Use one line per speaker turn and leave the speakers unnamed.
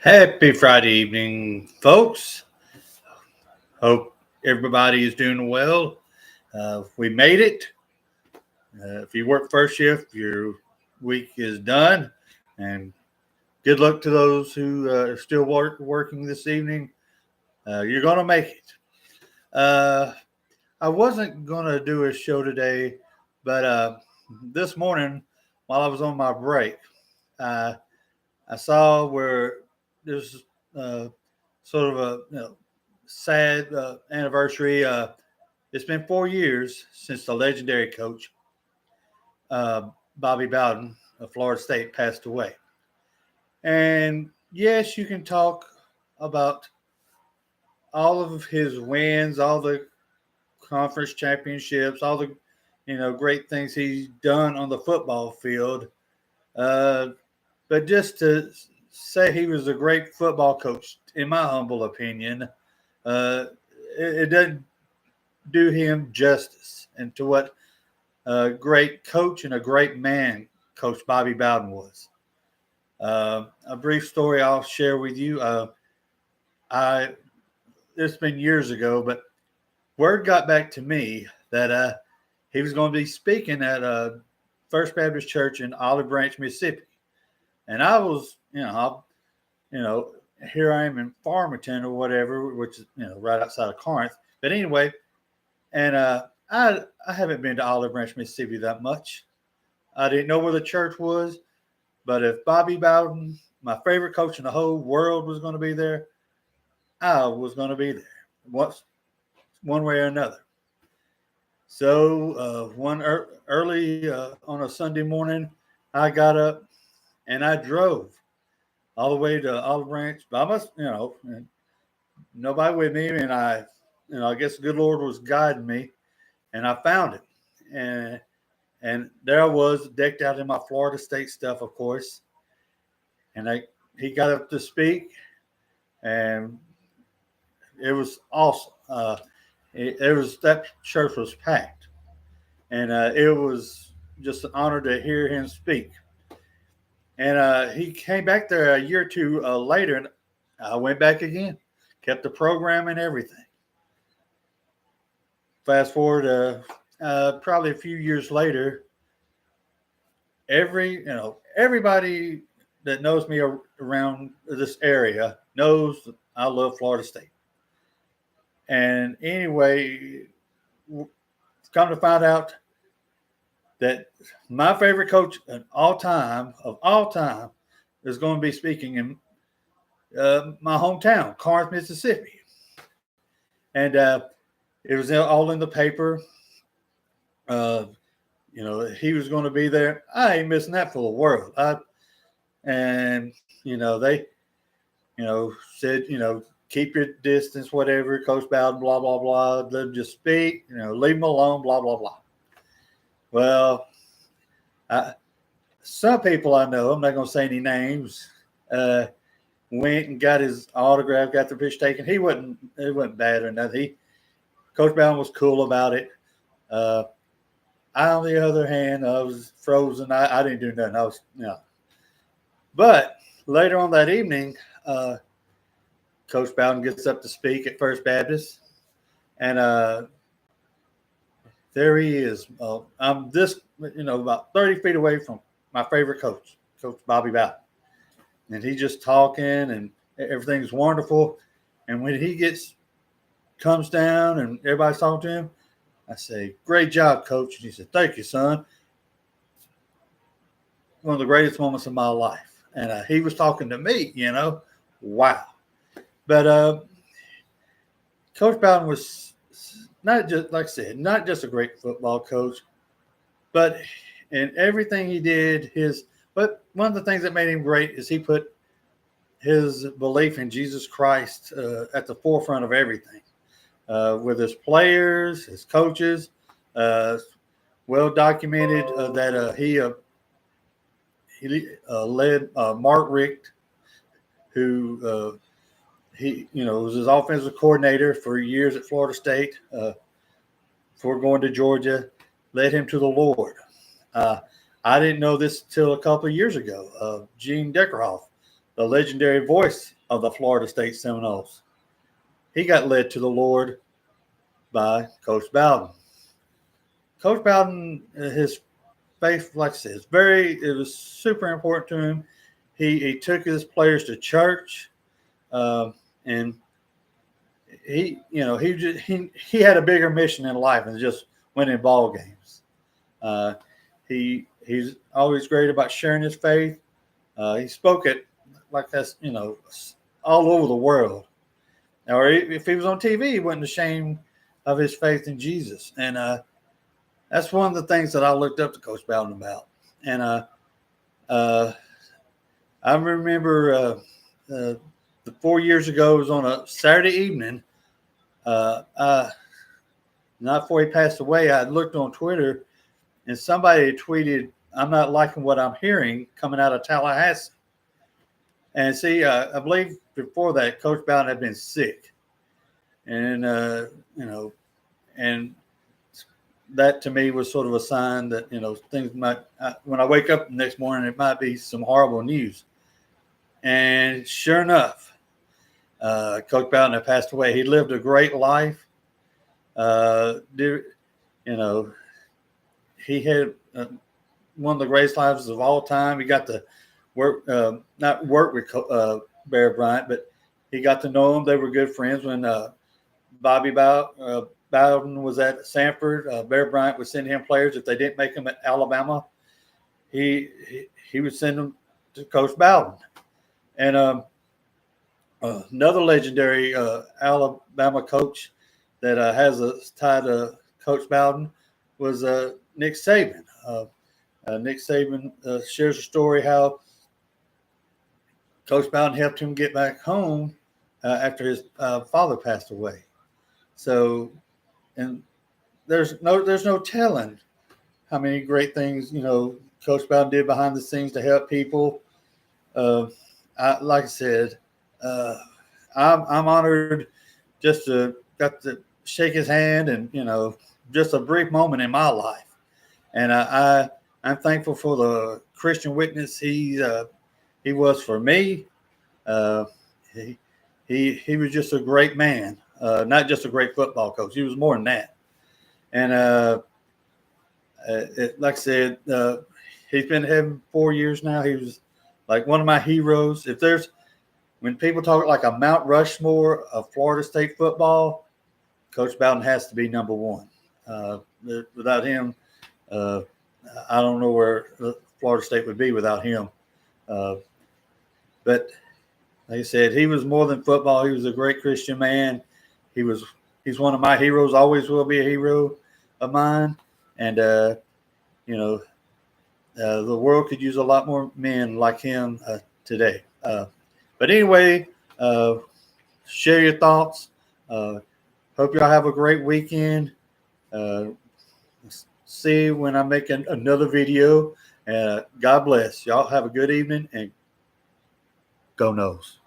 Happy Friday evening, folks. Hope everybody is doing well. We made it. If you work first shift, your week is done. And good luck to those who are still working this evening. You're going to make it. I wasn't going to do a show today, but this morning, while I was on my break, I saw where there's sort of a sad anniversary. It's been 4 years since the legendary coach, Bobby Bowden of Florida State, passed away. And yes, you can talk about all of his wins, all the conference championships, all the great things he's done on the football field. But just to say he was a great football coach, in my humble opinion, it doesn't do him justice and to what a great coach and a great man Coach Bobby Bowden was. A brief story I'll share with you. It's been years ago, but word got back to me that he was going to be speaking at First Baptist Church in Olive Branch, Mississippi, and I was, here I am in Farmington or whatever, which is right outside of Corinth. But anyway, and I haven't been to Olive Branch, Mississippi that much. I didn't know where the church was, but if Bobby Bowden, my favorite coach in the whole world, was going to be there, I was going to be there, one way or another. So early on a Sunday morning, I got up and I drove all the way to Olive Branch by myself, and nobody with me, and I guess the good Lord was guiding me, and I found it, and there I was, decked out in my Florida State stuff, of course, and he got up to speak, and it was awesome. That church was packed, and it was just an honor to hear him speak. And he came back there a year or two later, and I went back again, kept the program and everything. Fast forward probably a few years later, everybody that knows me around this area knows that I love Florida State. And anyway, come to find out that my favorite coach of all time, is going to be speaking in my hometown, Corinth, Mississippi. And it was all in the paper. He was going to be there. I ain't missing that for the world. They said, keep your distance, whatever, Coach Bowden, blah, blah, blah. Let them just speak, leave them alone, blah, blah, blah. Well, some people I know, I'm not going to say any names, went and got his autograph, got their picture taken. It wasn't bad or nothing. Coach Bowden was cool about it. I, on the other hand, I was frozen. I didn't do nothing. But later on that evening, Coach Bowden gets up to speak at First Baptist, and there he is. I'm about 30 feet away from my favorite coach, Coach Bobby Bowden. And he's just talking, and everything's wonderful. And when he comes down and everybody's talking to him, I say, "Great job, Coach." And he said, "Thank you, son." One of the greatest moments of my life. And he was talking to me, wow. But Coach Bowden was not just, like I said, not just a great football coach, but in everything he did, but one of the things that made him great is he put his belief in Jesus Christ at the forefront of everything. With his players, his coaches, well documented that he led Mark Richt, who was his offensive coordinator for years at Florida State, before going to Georgia, led him to the Lord. I didn't know this till a couple of years ago. Gene Deckerhoff, the legendary voice of the Florida State Seminoles. He got led to the Lord by Coach Bowden. Coach Bowden, his faith, like I said, it was super important to him. He took his players to church, and he had a bigger mission in life than just winning ball games. He's always great about sharing his faith. He spoke it like that's all over the world. Or if he was on TV, he wasn't ashamed of his faith in Jesus. And that's one of the things that I looked up to Coach Bowden about. And I remember the 4 years ago, it was on a Saturday evening. Not before he passed away, I looked on Twitter and somebody tweeted, "I'm not liking what I'm hearing coming out of Tallahassee." And see, I believe before that, Coach Bowden had been sick. And, and that to me was sort of a sign that, things might, when I wake up the next morning, it might be some horrible news. And sure enough, Coach Bowden had passed away. He lived a great life. He had one of the greatest lives of all time. He got to not work with Bear Bryant, but he got to know him. They were good friends. When Bobby Bowden was at Sanford, Bear Bryant would send him players if they didn't make them at Alabama. He would send them to Coach Bowden. And another legendary Alabama coach that has a tie to Coach Bowden was Nick Saban. Nick Saban shares a story how Coach Bowden helped him get back home after his father passed away. So, and there's no telling how many great things Coach Bowden did behind the scenes to help people. Like I said, I'm honored just to got to shake his hand and just a brief moment in my life, and I'm thankful for the Christian witness he was for me. He was just a great man, not just a great football coach. He was more than that. And like I said, he's been in heaven 4 years now. He was like one of my heroes. When people talk like a Mount Rushmore of Florida State football, Coach Bowden has to be number one. Without him, I don't know where Florida State would be without him. But like I said, he was more than football. He was a great Christian man. He's one of my heroes, always will be a hero of mine. And, the world could use a lot more men like him today. But anyway, share your thoughts. Hope y'all have a great weekend. See you when I make another video. God bless. Y'all have a good evening and go Noles.